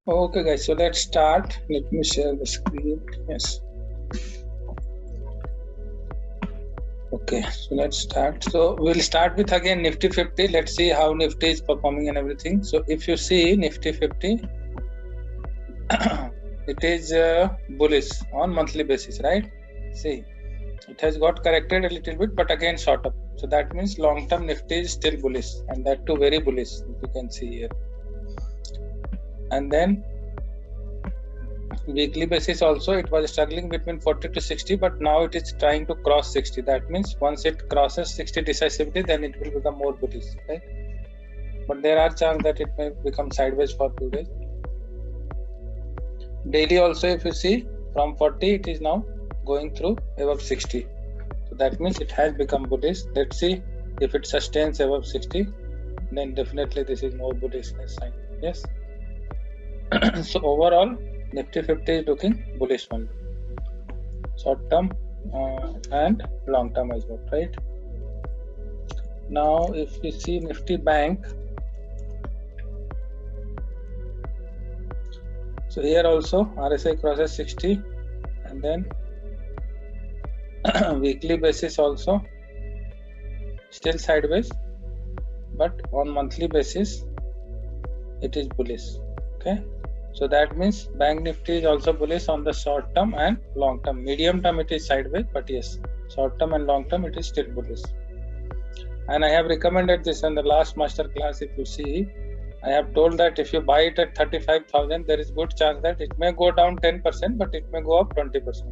Okay guys, so let's start. Let me share the screen. Yes. Okay, so let's start. So we'll start with again Nifty 50. Let's see how Nifty is performing and everything. So if you see Nifty 50, it is bullish on monthly basis, right? See, it has got corrected a little bit, but again shot up. So that means long-term Nifty is still bullish, and that too very bullish. You can see here. And then weekly basis also it was struggling between 40 to 60, but now it is trying to cross 60. That means once it crosses 60 decisively, then it will become more bullish, right? But there are chances that it may become sideways for 2 days. Daily also, if you see from 40, it is now going through above 60. So that means it has become bullish. Let's see if it sustains above 60, then definitely this is more bullishness sign. Yes. So overall, Nifty 50 is looking bullish one, short term and long term as well, right? Now, if we see Nifty Bank, so here also RSI crosses 60, and then weekly basis also still sideways, but on monthly basis it is bullish. Okay. So that means Bank Nifty is also bullish on the short term and long term. Medium term it is sideways, but yes, short term and long term it is still bullish. And I have recommended this in the last master class. If you see, I have told that if you buy it at 35,000, there is good chance that it may go down 10%, but it may go up 20%.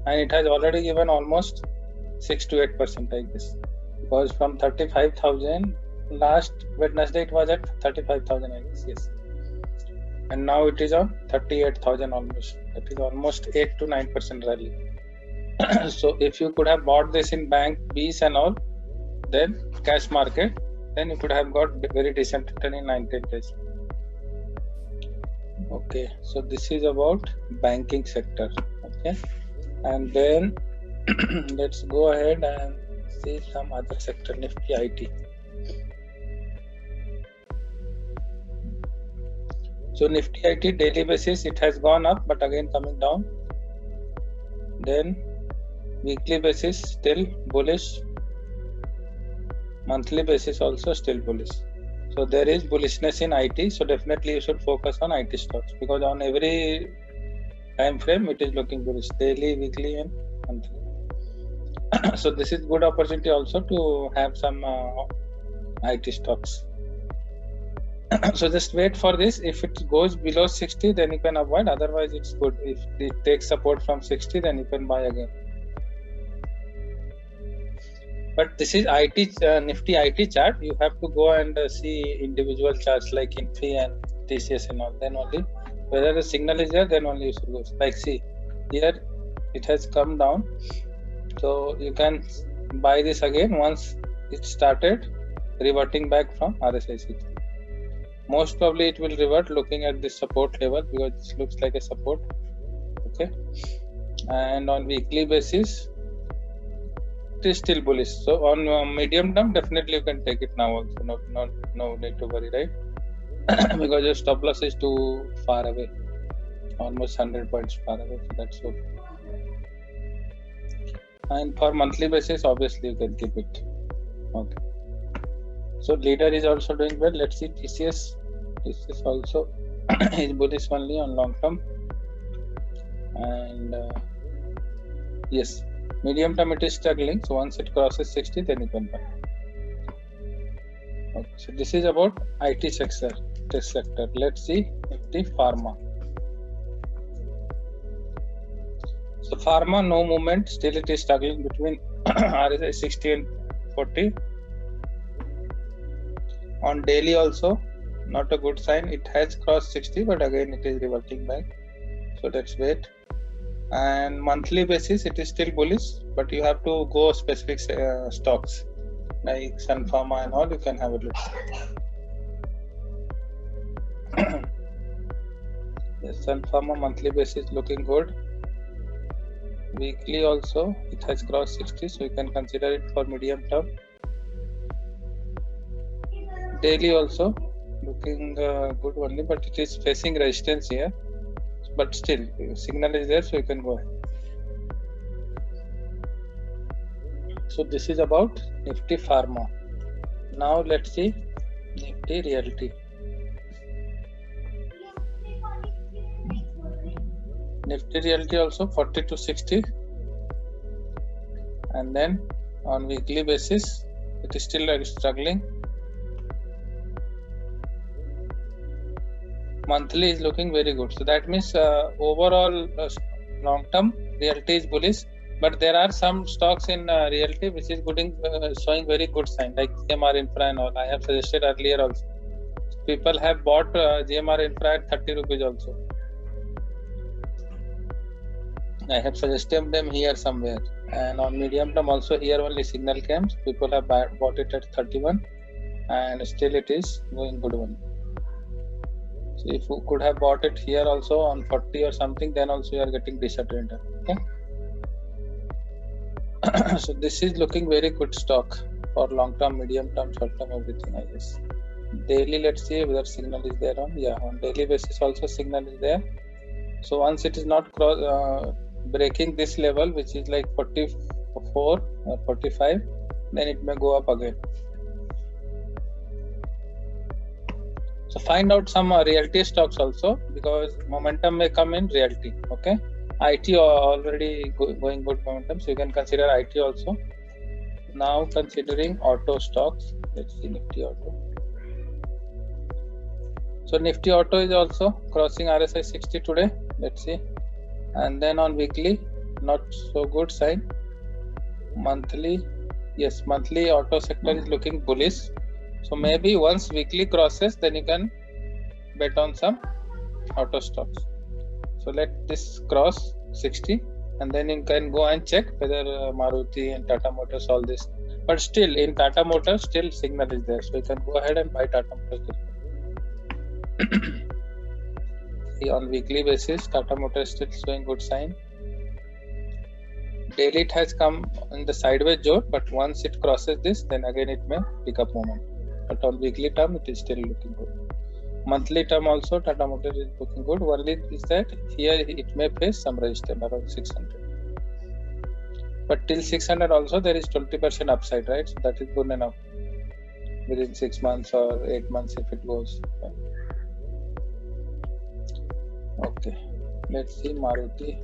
And it has already given almost 6 to 8% like this. Because from 35,000, last Wednesday it was at 35,000, I guess, yes. And now it is on 38,000 almost. That is almost 8 to 9% rally. So if you could have bought this in bank, B's and all, then cash market, then you could have got very decent return in 9-10 days. Okay, so this is about banking sector. Okay, and then let's go ahead and see some other sector, Nifty IT. So Nifty IT daily basis, it has gone up, but again coming down. Then weekly basis still bullish. Monthly basis also still bullish. So there is bullishness in IT. So definitely you should focus on IT stocks, because on every time frame it is looking bullish, daily, weekly, and monthly. So this is good opportunity also to have some IT stocks. So just wait for this. If it goes below 60, then you can avoid. Otherwise, it's good. If it takes support from 60, then you can buy again. But this is IT Nifty IT chart. You have to go and see individual charts like Infi and TCS and all. Then only whether the signal is there, then only you should go. Like see, here it has come down. So you can buy this again once it started reverting back from RSI 60. Most probably it will revert looking at this support level, because this looks like a support. Okay, and on weekly basis it is still bullish. So on medium term, definitely you can take it now also. No need to worry, right? Because your stop loss is too far away, almost 100 points far away. So that's good. And for monthly basis, obviously you can keep it. Okay. So leader is also doing well. Let's see TCS. TCS also is bullish only on long term. And yes, medium term it is struggling. So once it crosses 60, then you can buy. Okay. So this is about IT sector. Let's see Nifty Pharma. So Pharma, no movement. Still it is struggling between RSI 60 and 40. On daily also, not a good sign. It has crossed 60, but again it is reverting back. So let's wait. And monthly basis, it is still bullish, but you have to go specific stocks like Sun Pharma and all. You can have a look. Yes, Sun Pharma monthly basis looking good. Weekly also, it has crossed 60, so you can consider it for medium term. Daily also, looking good only, but it is facing resistance here. But still, signal is there, so you can go ahead. So this is about Nifty Pharma. Now let's see Nifty Realty. Nifty Realty also 40 to 60, and then on weekly basis it is still struggling. Monthly is looking very good, so that means overall long term Realty is bullish, but there are some stocks in Realty which is showing very good sign, like GMR Infra and all. I have suggested earlier also. People have bought GMR Infra at 30 rupees also. I have suggested them here somewhere, and on medium term also here only signal came. People have bought it at 31, and still it is going good one. So if you could have bought it here also on 40 or something, then also you are getting disadvantage. Okay. So this is looking very good stock for long term, medium term, short term, everything, I guess. Daily, let's see whether signal is there on. Yeah, on daily basis also signal is there. So once it is not breaking this level, which is like 44 or 45, then it may go up again. So find out some Realty stocks also, because momentum may come in Realty. Okay, IT already going good momentum, so you can consider IT also. Now considering auto stocks, let's see Nifty Auto. So Nifty Auto is also crossing RSI 60 today. Let's see. And then on weekly, not so good sign. Monthly, yes, monthly auto sector is looking bullish. So maybe once weekly crosses, then you can bet on some auto stocks. So let this cross 60, and then you can go and check whether Maruti and Tata Motors, all this. But still, in Tata Motors, still signal is there. So you can go ahead and buy Tata Motors. On weekly basis, Tata Motors still showing good sign. Daily it has come in the sideways zone, but once it crosses this, then again it may pick up momentum. But on weekly term, it is still looking good. Monthly term also, Tata Motors is looking good. Only is that here it may face some resistance around 600. But till 600 also there is 20% upside, right? So that is good enough within 6 months or 8 months if it goes. Okay, let's see Maruti.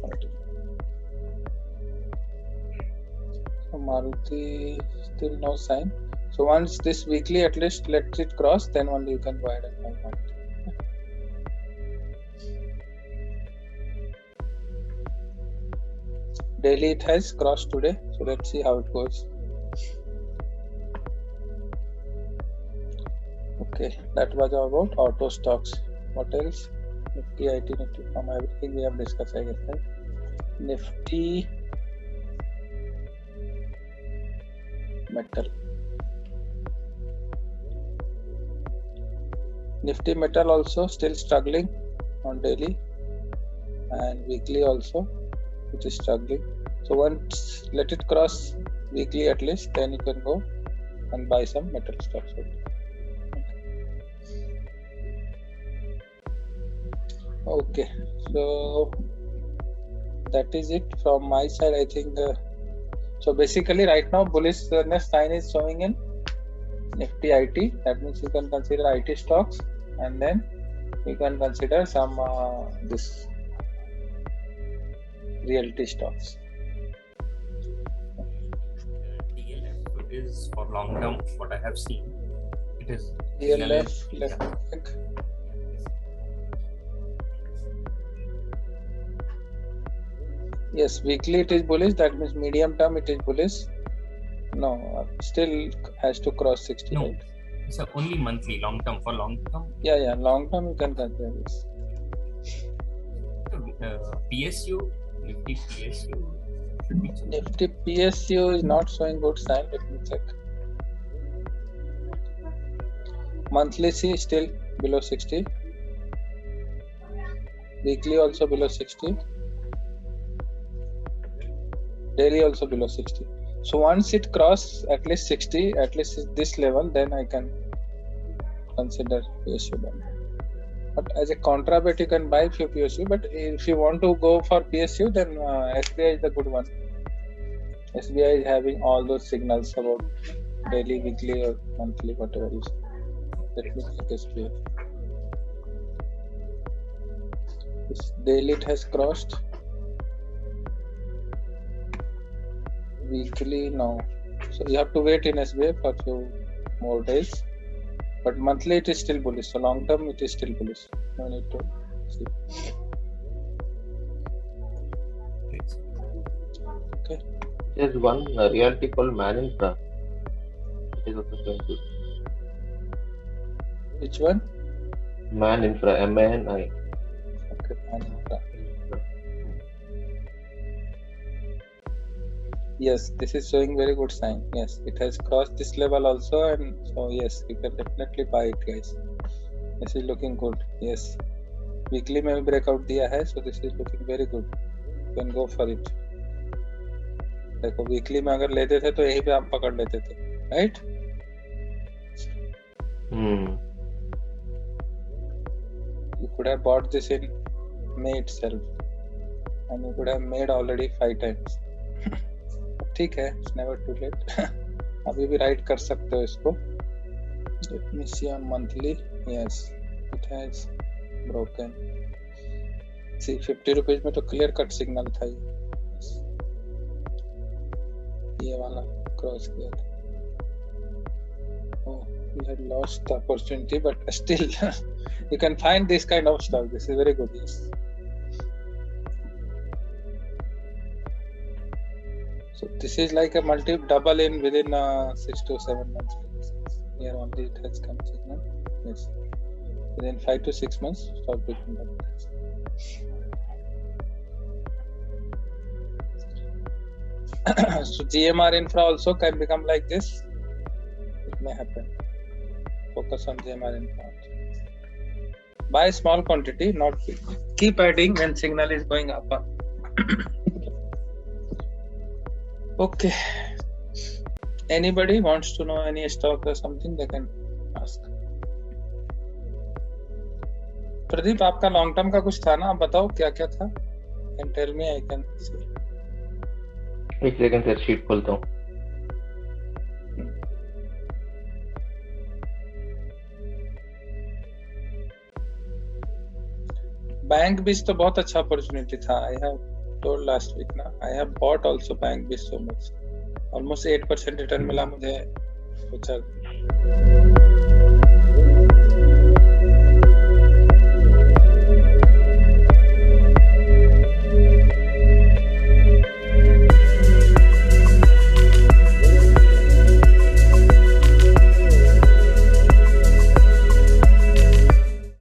So Maruti still no sign. So once this weekly at least let it cross, then only you can go ahead and buy Maruti. Daily it has crossed today, so let's see how it goes. Okay, that was about auto stocks. What else? Nifty, IT, Nifty Pharma, everything we have discussed, I guess, right? Nifty Metal. Nifty Metal also still struggling on daily, and weekly also it is struggling. So once let it cross weekly at least, then you can go and buy some metal stocks. Okay, so that is it from my side. I think so. Basically, right now bullishness sign is showing in Nifty IT. That means you can consider IT stocks, and then you can consider some this Realty stocks. DLF is for long term. What I have seen, it is DLF. Let me check. Yes, weekly it is bullish. That means medium term it is bullish. No, still has to cross 60. No, right? it's only monthly. Long term, for long term. Yeah. Long term you can consider this. PSU, Nifty PSU should be. Nifty PSU is not showing good sign. Let me check. Monthly C still below 60. Weekly also below 60. Daily also below 60. So once it cross at least 60, at least this level, then I can consider PSU bank. But as a contra bet, you can buy few PSU. But if you want to go for PSU, then SBI is the good one. SBI is having all those signals about daily, weekly, or monthly, whatever you say. Let me click SBI. This daily it has crossed. Weekly no. So you have to wait in SBI for few more days. But monthly it is still bullish. So long term it is still bullish. No need to see. Okay. There's one realty called Man Infra. It is also going good. Which one? Man Infra, MANI. Okay, Man Infra. Yes, this is showing very good sign. Yes, it has crossed this level also, and so yes, you can definitely buy it, guys. This is looking good. Yes, weekly में भी breakout दिया है, so this is looking very good. You can go for it. देखो weekly में अगर लेते थे तो यही पे आप पकड़ लेते थे, right? You could have bought this in May itself, and you could have made already 5 times. ठीक है, it's never too late. अभी भी राइट कर सकते हो इसको. Let me see on monthly. Yes, it has broken. See 50 rupees में तो क्लियर कट सिग्नल था ये वाला क्रॉस किया था. Oh, we had lost the opportunity, but still you can find this kind of stuff. This is very good. Yes. So this is like a double in within 6 to 7 months. Here only it has come signal. Yes. Within 5 to 6 months, start picking up. So GMR Infra also can become like this. It may happen. Focus on GMR Infra. Buy small quantity, not big. Keep adding when signal is going up. Okay. Anybody wants to know any stock or something, they can ask. Pradeep आपका long term का कुछ था ना, आप बताओ क्या क्या था. Can tell me, I can see. एक सेकंड सर, शीट खोलता हूँ. बैंक बीस तो बहुत अच्छा अपॉर्चुनिटी था. I have told last week ना, I have bought also bank बीस so much. Almost 8% रिटर्न मिला मुझे.